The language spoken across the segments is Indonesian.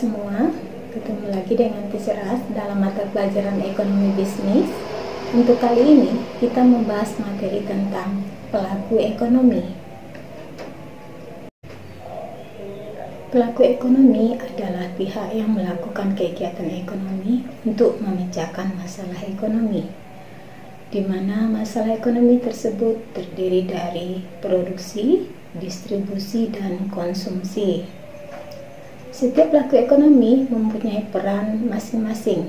semua, ketemu lagi dengan Teacher As dalam mata pelajaran ekonomi bisnis. Untuk kali ini kita membahas materi tentang pelaku ekonomi. Pelaku ekonomi adalah pihak yang melakukan kegiatan ekonomi untuk memecahkan masalah ekonomi, di mana masalah ekonomi tersebut terdiri dari produksi, distribusi, dan konsumsi. Setiap pelaku ekonomi mempunyai peran masing-masing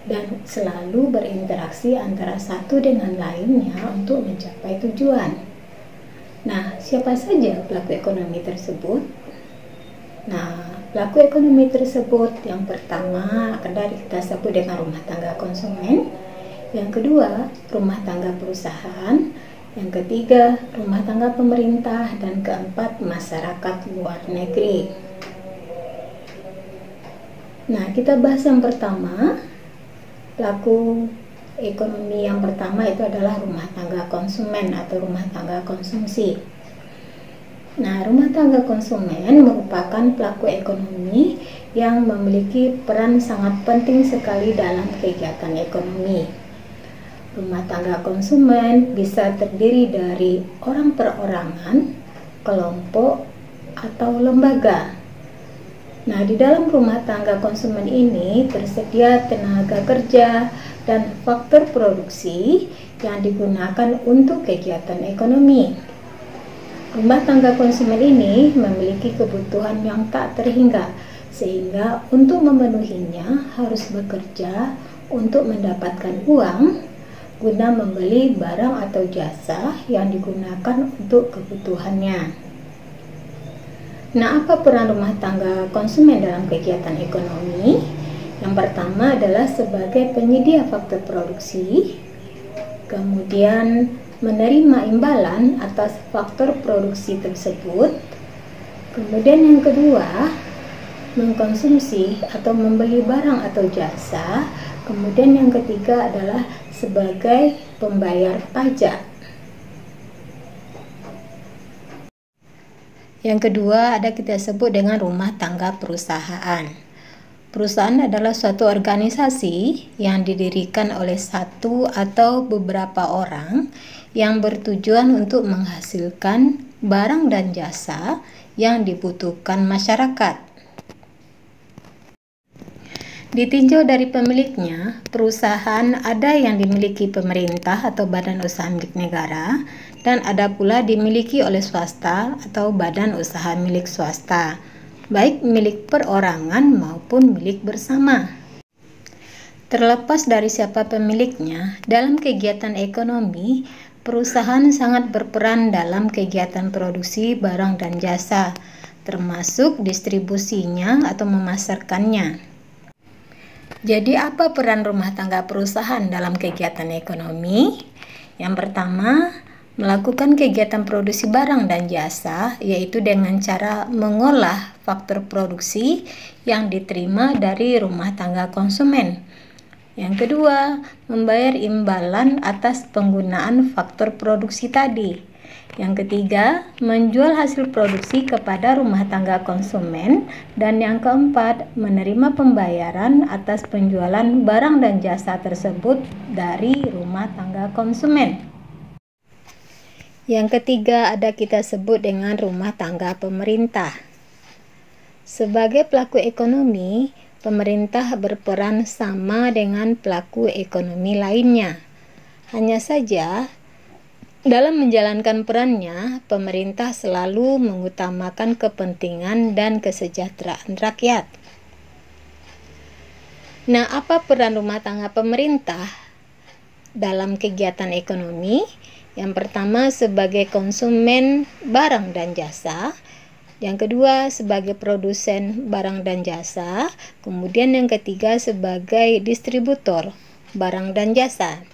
dan selalu berinteraksi antara satu dengan lainnya untuk mencapai tujuan. Nah, siapa saja pelaku ekonomi tersebut? Nah, pelaku ekonomi tersebut yang pertama kita sebut dengan rumah tangga konsumen, yang kedua rumah tangga perusahaan, yang ketiga rumah tangga pemerintah, dan keempat masyarakat luar negeri. Nah, kita bahas yang pertama. Pelaku ekonomi yang pertama itu adalah rumah tangga konsumen atau rumah tangga konsumsi. Nah, rumah tangga konsumen merupakan pelaku ekonomi yang memiliki peran sangat penting sekali dalam kegiatan ekonomi. Rumah tangga konsumen bisa terdiri dari orang perorangan, kelompok, atau lembaga. Nah, di dalam rumah tangga konsumen ini tersedia tenaga kerja dan faktor produksi yang digunakan untuk kegiatan ekonomi. Rumah tangga konsumen ini memiliki kebutuhan yang tak terhingga, sehingga untuk memenuhinya harus bekerja untuk mendapatkan uang guna membeli barang atau jasa yang digunakan untuk kebutuhannya. Nah, apa peran rumah tangga konsumen dalam kegiatan ekonomi? Yang pertama adalah sebagai penyedia faktor produksi, kemudian menerima imbalan atas faktor produksi tersebut, kemudian yang kedua mengkonsumsi atau membeli barang atau jasa, kemudian yang ketiga adalah sebagai pembayar pajak. Yang kedua kita sebut dengan rumah tangga perusahaan. Perusahaan adalah suatu organisasi yang didirikan oleh satu atau beberapa orang yang bertujuan untuk menghasilkan barang dan jasa yang dibutuhkan masyarakat. Ditinjau dari pemiliknya, perusahaan ada yang dimiliki pemerintah atau badan usaha milik negara, dan ada pula dimiliki oleh swasta atau badan usaha milik swasta, baik milik perorangan maupun milik bersama. Terlepas dari siapa pemiliknya, dalam kegiatan ekonomi, perusahaan sangat berperan dalam kegiatan produksi barang dan jasa, termasuk distribusinya atau memasarkannya. Jadi, apa peran rumah tangga perusahaan dalam kegiatan ekonomi? Yang pertama, melakukan kegiatan produksi barang dan jasa, yaitu dengan cara mengolah faktor produksi yang diterima dari rumah tangga konsumen. Yang kedua, membayar imbalan atas penggunaan faktor produksi tadi. Yang ketiga, menjual hasil produksi kepada rumah tangga konsumen. Dan yang keempat, menerima pembayaran atas penjualan barang dan jasa tersebut dari rumah tangga konsumen. Yang ketiga kita sebut dengan rumah tangga pemerintah. Sebagai pelaku ekonomi, pemerintah berperan sama dengan pelaku ekonomi lainnya. Hanya saja, dalam menjalankan perannya, pemerintah selalu mengutamakan kepentingan dan kesejahteraan rakyat. Nah, apa peran rumah tangga pemerintah dalam kegiatan ekonomi? Yang pertama, sebagai konsumen barang dan jasa. Yang kedua, sebagai produsen barang dan jasa. Kemudian yang ketiga, sebagai distributor barang dan jasa.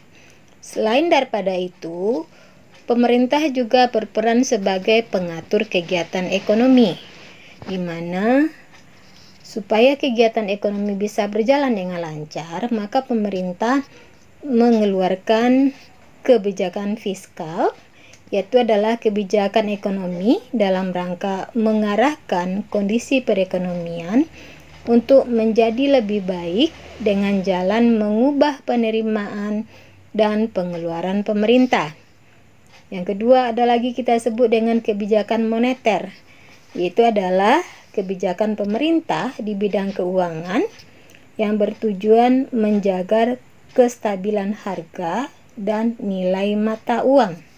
Selain daripada itu, pemerintah juga berperan sebagai pengatur kegiatan ekonomi, di mana supaya kegiatan ekonomi bisa berjalan dengan lancar, maka pemerintah mengeluarkan kebijakan fiskal, yaitu adalah kebijakan ekonomi dalam rangka mengarahkan kondisi perekonomian untuk menjadi lebih baik dengan jalan mengubah penerimaan dan pengeluaran pemerintah. Yang kedua ada lagi kita sebut dengan kebijakan moneter, yaitu adalah kebijakan pemerintah di bidang keuangan yang bertujuan menjaga kestabilan harga dan nilai mata uang.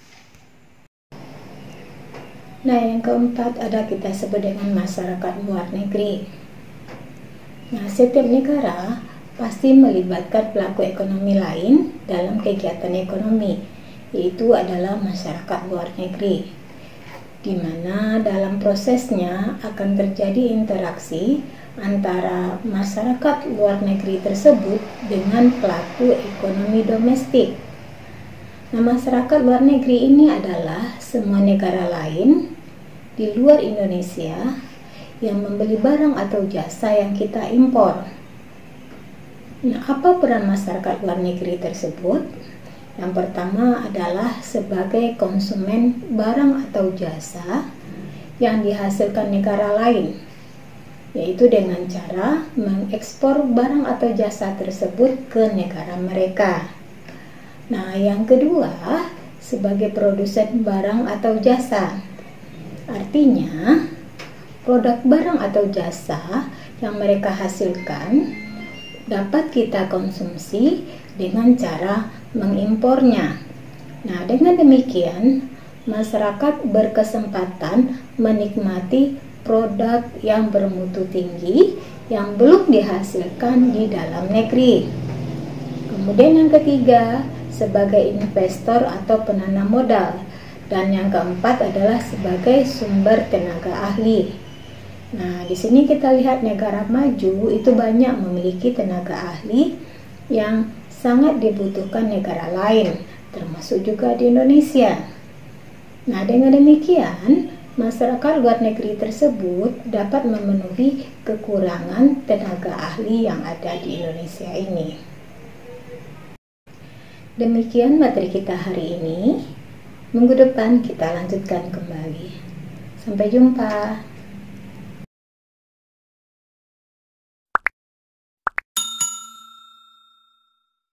Nah, yang keempat ada kita sebut dengan masyarakat luar negeri. Nah, setiap negara pasti melibatkan pelaku ekonomi lain dalam kegiatan ekonomi, yaitu adalah masyarakat luar negeri, di mana dalam prosesnya akan terjadi interaksi antara masyarakat luar negeri tersebut dengan pelaku ekonomi domestik. Nah, masyarakat luar negeri ini adalah semua negara lain di luar Indonesia yang membeli barang atau jasa yang kita impor. Nah, apa peran masyarakat luar negeri tersebut? Yang pertama adalah sebagai konsumen barang atau jasa yang dihasilkan negara lain, yaitu dengan cara mengekspor barang atau jasa tersebut ke negara mereka. Nah, yang kedua, sebagai produsen barang atau jasa. Artinya, produk barang atau jasa yang mereka hasilkan dapat kita konsumsi dengan cara mengimpornya. Nah, dengan demikian, masyarakat berkesempatan menikmati produk yang bermutu tinggi yang belum dihasilkan di dalam negeri. Kemudian yang ketiga, sebagai investor atau penanam modal. Dan yang keempat adalah sebagai sumber tenaga ahli. Nah, di sini kita lihat negara maju itu banyak memiliki tenaga ahli yang sangat dibutuhkan negara lain, termasuk juga di Indonesia. Nah, dengan demikian, masyarakat luar negeri tersebut dapat memenuhi kekurangan tenaga ahli yang ada di Indonesia ini. Demikian materi kita hari ini. Minggu depan kita lanjutkan kembali. Sampai jumpa.